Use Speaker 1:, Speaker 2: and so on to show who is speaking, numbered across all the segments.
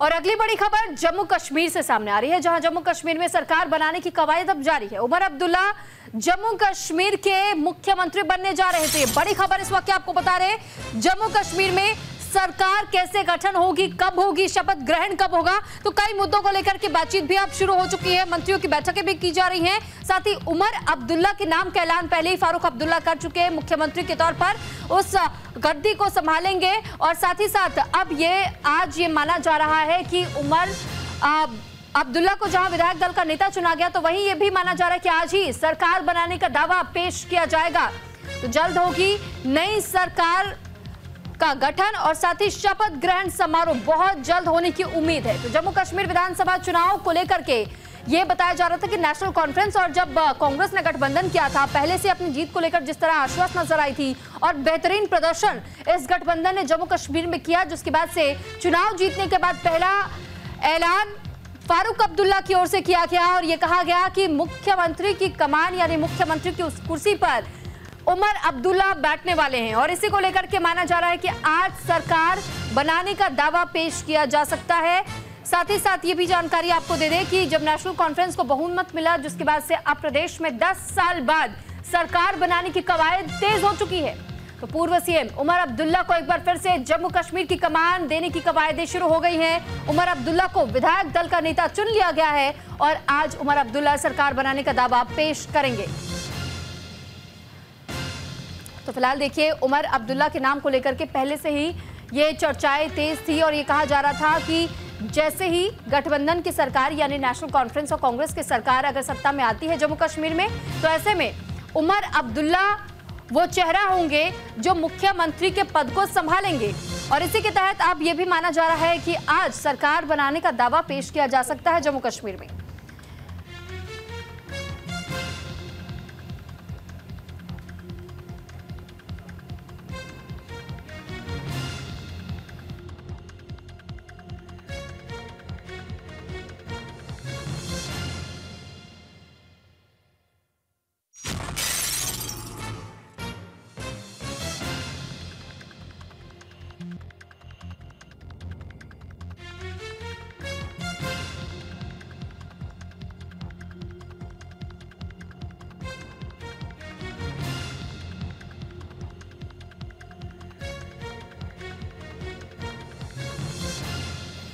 Speaker 1: और अगली बड़ी खबर जम्मू कश्मीर से सामने आ रही है, जहां जम्मू कश्मीर में सरकार बनाने की कवायद अब जारी है। उमर अब्दुल्ला जम्मू कश्मीर के मुख्यमंत्री बनने जा रहे थे। बड़ी खबर इस वक्त आपको बता रहे हैं, जम्मू कश्मीर में सरकार कैसे गठन होगी, कब होगी, शपथ ग्रहण कब होगा, तो कई मुद्दों को लेकर के बातचीत भी अब शुरू हो चुकी है। मंत्रियों की बैठकें भी की जा रही हैं। साथ ही उमर अब्दुल्ला के नाम का ऐलान पहले ही फारूक अब्दुल्ला कर चुके हैं। मुख्यमंत्री के तौर पर उस गद्दी को संभालेंगे। और साथ ही साथ अब आज ये माना जा रहा है कि उमर अब्दुल्ला को जहां विधायक दल का नेता चुना गया, तो वहीं ये भी माना जा रहा है कि आज ही सरकार बनाने का दावा पेश किया जाएगा। तो जल्द होगी नई सरकार का गठन और साथ ही शपथ ग्रहण समारोह बहुत जल्द होने की उम्मीद है। तो जम्मू कश्मीर विधानसभा चुनाव को लेकर के ये बताया जा रहा था कि नेशनल कॉन्फ्रेंस और जब कांग्रेस ने गठबंधन किया था, पहले से अपनी जीत को लेकर जिस तरह आश्वस्त नजर आई थी और बेहतरीन प्रदर्शन इस गठबंधन ने जम्मू कश्मीर में किया, जिसके बाद से चुनाव जीतने के बाद पहला ऐलान फारूक अब्दुल्ला की ओर से किया गया और यह कहा गया कि मुख्यमंत्री की कमान यानी मुख्यमंत्री की उस कुर्सी पर उमर अब्दुल्ला बैठने वाले हैं। और इसी को लेकर के माना जा रहा है कि आज सरकार बनाने का दावा पेश किया जा सकता है। साथ ही साथ ये भी जानकारी आपको दे दें कि जब नेशनल कॉन्फ्रेंस को बहुमत मिला, जिसके बाद से अब प्रदेश में 10 साल बाद सरकार बनाने की कवायद तेज हो चुकी है। तो पूर्व सीएम उमर अब्दुल्ला को एक बार फिर से जम्मू कश्मीर की कमान देने की कवायदें शुरू हो गई हैं। उमर अब्दुल्ला को विधायक दल का नेता चुन लिया गया है और आज उमर अब्दुल्ला सरकार बनाने का दावा पेश करेंगे। तो फिलहाल देखिए, उमर अब्दुल्ला के नाम को लेकर के पहले से ही ये चर्चाएं तेज थी और ये कहा जा रहा था कि जैसे ही गठबंधन की सरकार यानी नेशनल कॉन्फ्रेंस और कांग्रेस की सरकार अगर सत्ता में आती है जम्मू कश्मीर में, तो ऐसे में उमर अब्दुल्ला वो चेहरा होंगे जो मुख्यमंत्री के पद को संभालेंगे। और इसी के तहत अब ये भी माना जा रहा है कि आज सरकार बनाने का दावा पेश किया जा सकता है जम्मू कश्मीर में।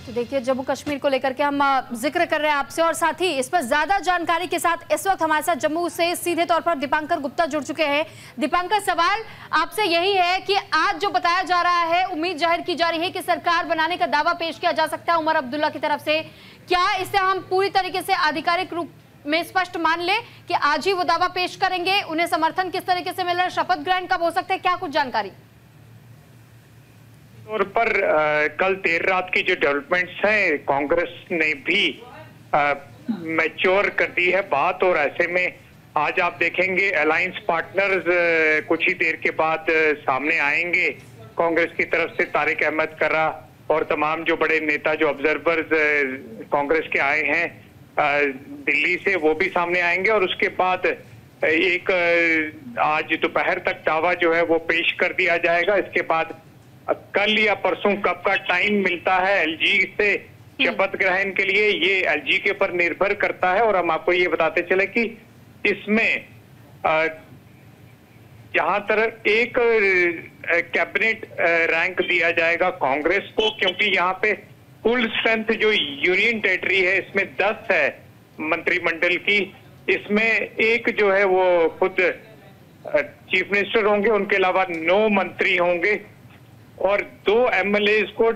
Speaker 1: तो देखिए, जम्मू कश्मीर को लेकर के हम जिक्र कर रहे हैं आपसे और साथ ही इस पर ज्यादा जानकारी के साथ इस वक्त हमारे साथ जम्मू से सीधे तौर पर दीपांकर गुप्ता जुड़ चुके हैं। दीपांकर, सवाल आपसे यही है कि आज जो बताया जा रहा है, उम्मीद जाहिर की जा रही है कि सरकार बनाने का दावा पेश किया जा सकता है उमर अब्दुल्ला की तरफ से, क्या इसे हम पूरी तरीके से आधिकारिक रूप में स्पष्ट मान ले कि आज ही वो दावा पेश करेंगे? उन्हें समर्थन किस तरीके से मिल रहा है? शपथ ग्रहण कब हो सकता है? क्या कुछ जानकारी
Speaker 2: तौर पर कल देर रात की जो डेवलपमेंट्स हैं, कांग्रेस ने भी मैच्योर कर दी है बात और ऐसे में आज आप देखेंगे अलायंस पार्टनर्स कुछ ही देर के बाद सामने आएंगे। कांग्रेस की तरफ से तारिक अहमद कर्रा और तमाम जो बड़े नेता जो ऑब्जर्वर्स कांग्रेस के आए हैं दिल्ली से, वो भी सामने आएंगे और उसके बाद एक आज दोपहर तक दावा जो है वो पेश कर दिया जाएगा। इसके बाद कल या परसों कब का टाइम मिलता है एलजी से शपथ ग्रहण के लिए, ये एलजी के ऊपर निर्भर करता है। और हम आपको ये बताते चले कि इसमें जहां तरह एक कैबिनेट रैंक दिया जाएगा कांग्रेस को, क्योंकि यहाँ पे कुल स्ट्रेंथ जो यूनियन टेरिटरी है इसमें 10 है मंत्रिमंडल की, इसमें एक जो है वो खुद चीफ मिनिस्टर होंगे, उनके अलावा 9 मंत्री होंगे और 2 एमएलए को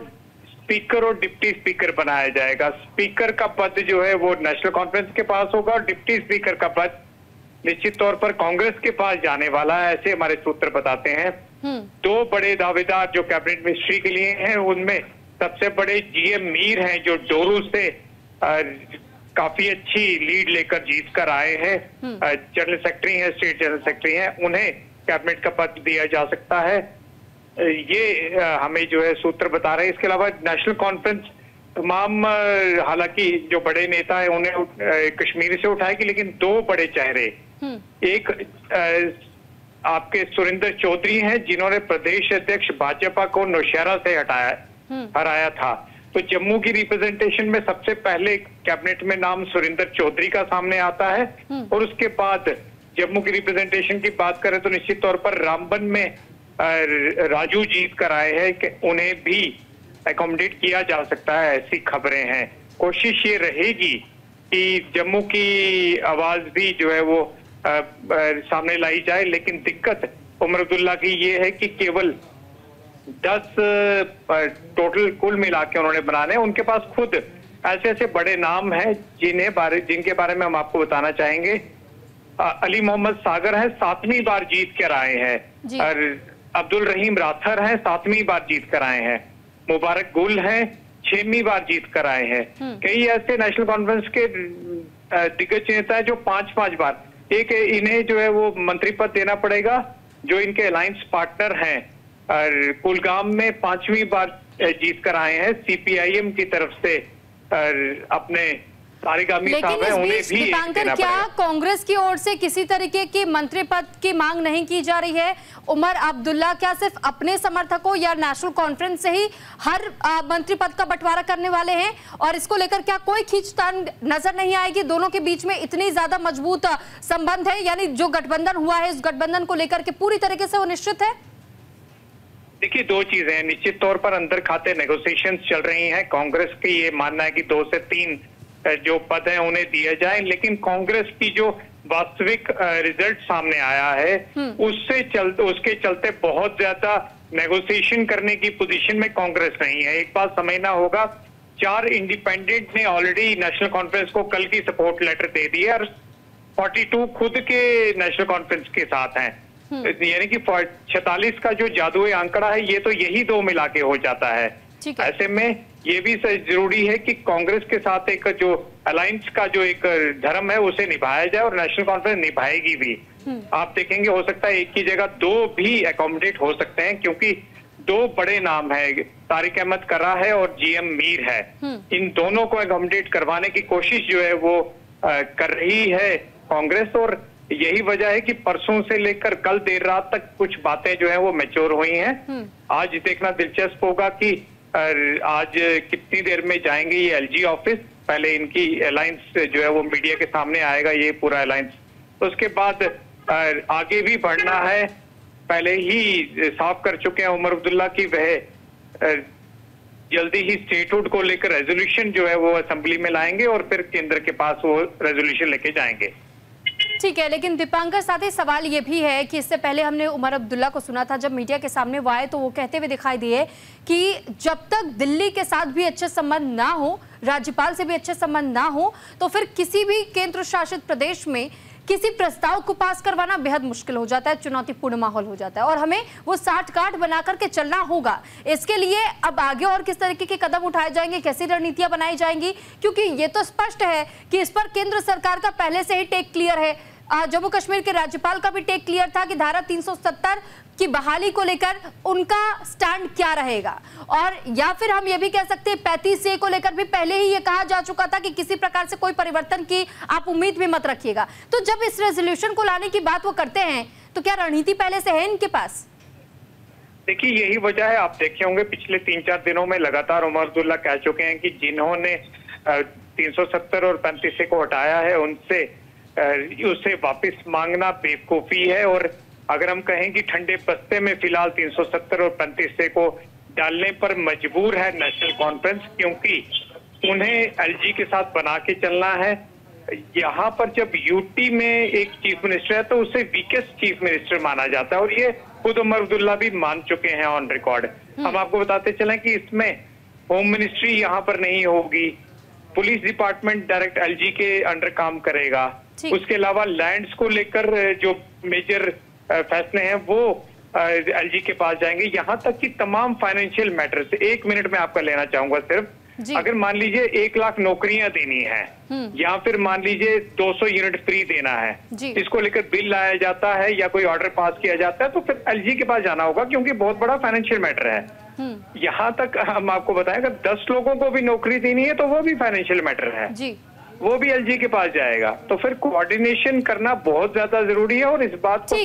Speaker 2: स्पीकर और डिप्टी स्पीकर बनाया जाएगा। स्पीकर का पद जो है वो नेशनल कॉन्फ्रेंस के पास होगा और डिप्टी स्पीकर का पद निश्चित तौर पर कांग्रेस के पास जाने वाला है, ऐसे हमारे सूत्र बताते हैं। 2 बड़े दावेदार जो कैबिनेट मिनिस्ट्री के लिए हैं, उनमें सबसे बड़े जीएम मीर हैं जो डोरू से काफी अच्छी लीड लेकर जीत कर आए हैं, जनरल सेक्रेटरी हैं, स्टेट जनरल सेक्रेटरी हैं, उन्हें कैबिनेट का पद दिया जा सकता है। ये हमें जो है सूत्र बता रहे हैं। इसके अलावा नेशनल कॉन्फ्रेंस तमाम हालांकि जो बड़े नेता है उन्हें कश्मीर से उठाएगी, लेकिन 2 बड़े चेहरे, एक आपके सुरेंद्र चौधरी हैं जिन्होंने प्रदेश अध्यक्ष भाजपा को नौशहरा से हराया था, तो जम्मू की रिप्रेजेंटेशन में सबसे पहले कैबिनेट में नाम सुरेंद्र चौधरी का सामने आता है, और उसके बाद जम्मू की रिप्रेजेंटेशन की बात करें तो निश्चित तौर पर रामबन में राजू जीत कर आए हैं कि उन्हें भी एकोमोडेट किया जा सकता है, ऐसी खबरें हैं। कोशिश ये रहेगी कि जम्मू की आवाज भी जो है वो सामने लाई जाए, लेकिन दिक्कत उमर अब्दुल्ला की ये है कि केवल 10 टोटल कुल मिला के उन्होंने बनाने। उनके पास खुद ऐसे ऐसे बड़े नाम हैं जिनके बारे में हम आपको बताना चाहेंगे। अली मोहम्मद सागर है, 7वीं बार जीत कर आए हैं, और अब्दुल रहीम राथर हैं, 7वीं बार जीत कर आए हैं। मुबारक गुल हैं, 6वीं बार जीत कर आए हैं। कई ऐसे नेशनल कॉन्फ्रेंस के दिग्गज नेता है जो 5-5 बार, एक इन्हें जो है वो मंत्री पद देना पड़ेगा जो इनके अलायंस पार्टनर हैं, और कुलगाम में 5वीं बार जीत कर आए हैं सीपीआईएम की तरफ से, और अपने तारिगामी साहब हैं, उन्हें भी
Speaker 1: दीपांकर, क्या कांग्रेस की ओर से किसी तरीके की मंत्री पद की मांग नहीं की जा रही है? उमर अब्दुल्ला क्या सिर्फ अपने समर्थकों या नेशनल कॉन्फ्रेंस से ही हर मंत्री पद का बंटवारा करने वाले हैं, और इसको लेकर क्या कोई खींचतान नजर नहीं आएगी? दोनों के बीच में इतनी ज्यादा मजबूत संबंध है, यानी जो गठबंधन हुआ है इस गठबंधन को लेकर के पूरी तरीके से वो निश्चित है?
Speaker 2: देखिए, 2 चीजें हैं। निश्चित तौर पर अंदर खाते नेगोशिएशंस चल रही हैं। कांग्रेस की ये मानना है कि 2 से 3 जो पद हैं उन्हें दिए जाएं, लेकिन कांग्रेस की जो वास्तविक रिजल्ट सामने आया है उसके चलते बहुत ज्यादा नेगोशिएशन करने की पोजीशन में कांग्रेस नहीं है। एक बात समझना होगा, 4 इंडिपेंडेंट ने ऑलरेडी नेशनल कॉन्फ्रेंस को कल की सपोर्ट लेटर दे दी है, और 42 खुद के नेशनल कॉन्फ्रेंस के साथ हैं। यानी कि 46 का जो जादुई आंकड़ा है, ये तो यही 2 मिला के हो जाता है। ऐसे में ये भी जरूरी है कि कांग्रेस के साथ एक जो अलायंस का जो एक धर्म है उसे निभाया जाए, और नेशनल कॉन्फ्रेंस निभाएगी भी। आप देखेंगे, हो सकता है एक की जगह 2 भी एकोमोडेट हो सकते हैं, क्योंकि 2 बड़े नाम है, तारिक अहमद कर्रा है और जीएम मीर है। इन दोनों को एकोमोडेट करवाने की कोशिश जो है वो कर रही है कांग्रेस, और यही वजह है कि परसों से लेकर कल देर रात तक कुछ बातें जो है वो मैच्योर हुई हैं। आज देखना दिलचस्प होगा कि आज कितनी देर में जाएंगे ये एलजी ऑफिस। पहले इनकी अलायंस जो है वो मीडिया के सामने आएगा, ये पूरा अलायंस। उसके बाद आगे भी बढ़ना है। पहले ही साफ कर चुके हैं उमर अब्दुल्ला की वह जल्दी ही स्टेटहुड को लेकर रेजोल्यूशन जो है वो असेंबली में लाएंगे, और फिर केंद्र के पास वो रेजोल्यूशन लेके जाएंगे।
Speaker 1: ठीक है, लेकिन दीपांकर, साथ ही सवाल ये भी है कि इससे पहले हमने उमर अब्दुल्ला को सुना था, जब मीडिया के सामने वो आए तो वो कहते हुए दिखाई दिए कि जब तक दिल्ली के साथ भी अच्छे संबंध ना हो, राज्यपाल से भी अच्छे संबंध ना हो, तो फिर किसी भी केंद्र शासित प्रदेश में किसी प्रस्ताव को पास करवाना बेहद मुश्किल हो जाता है, चुनौतीपूर्ण माहौल हो जाता है, और हमें वो 60 काट बना करके चलना होगा। इसके लिए अब आगे और किस तरीके के कदम उठाए जाएंगे, कैसी रणनीतियां बनाई जाएंगी? क्योंकि ये तो स्पष्ट है कि इस पर केंद्र सरकार का पहले से ही टेक क्लियर है। जम्मू कश्मीर के राज्यपाल का भी टेक क्लियर था कि धारा 370 की बहाली को लेकर उनका स्टैंड क्या रहेगा, और या फिर हम ये भी कह सकते हैं 35A को लेकर भी पहले ही ये कहा जा चुका था कि किसी प्रकार से कोई परिवर्तन की आप उम्मीद भी मत रखिएगा। तो जब इस रेजोल्यूशन को लाने की बात वो करते हैं, तो क्या रणनीति पहले से है इनके पास?
Speaker 2: देखिए, यही वजह है। आप देखे होंगे पिछले 3-4 दिनों में लगातार उमर अब्दुल्ला कह चुके हैं कि जिन्होंने 370 और 35A को हटाया है उसे वापस मांगना बेवकूफी है, और अगर हम कहें कि ठंडे बस्ते में फिलहाल 370 और 35A को डालने पर मजबूर है नेशनल कॉन्फ्रेंस, क्योंकि उन्हें एलजी के साथ बना के चलना है। यहाँ पर जब यूटी में एक चीफ मिनिस्टर है तो उसे वीकेस्ट चीफ मिनिस्टर माना जाता है, और ये खुद उमर अब्दुल्ला भी मान चुके हैं ऑन रिकॉर्ड। हम आपको बताते चलें कि इसमें होम मिनिस्ट्री यहाँ पर नहीं होगी, पुलिस डिपार्टमेंट डायरेक्ट एलजी के अंडर काम करेगा। उसके अलावा लैंड्स को लेकर जो मेजर फैसले हैं वो एलजी के पास जाएंगे। यहाँ तक कि तमाम फाइनेंशियल मैटर्स, 1 मिनट में आपका लेना चाहूंगा सिर्फ, अगर मान लीजिए 1 लाख नौकरियां देनी है, या फिर मान लीजिए 200 यूनिट फ्री देना है, इसको लेकर बिल लाया जाता है या कोई ऑर्डर पास किया जाता है, तो फिर एलजी के पास जाना होगा, क्योंकि बहुत बड़ा फाइनेंशियल मैटर है। यहाँ तक हम आपको बताएं, अगर 10 लोगों को भी नौकरी देनी है तो वो भी फाइनेंशियल मैटर है, वो भी एलजी के पास जाएगा। तो फिर कोऑर्डिनेशन करना बहुत ज्यादा जरूरी है, और इस बात को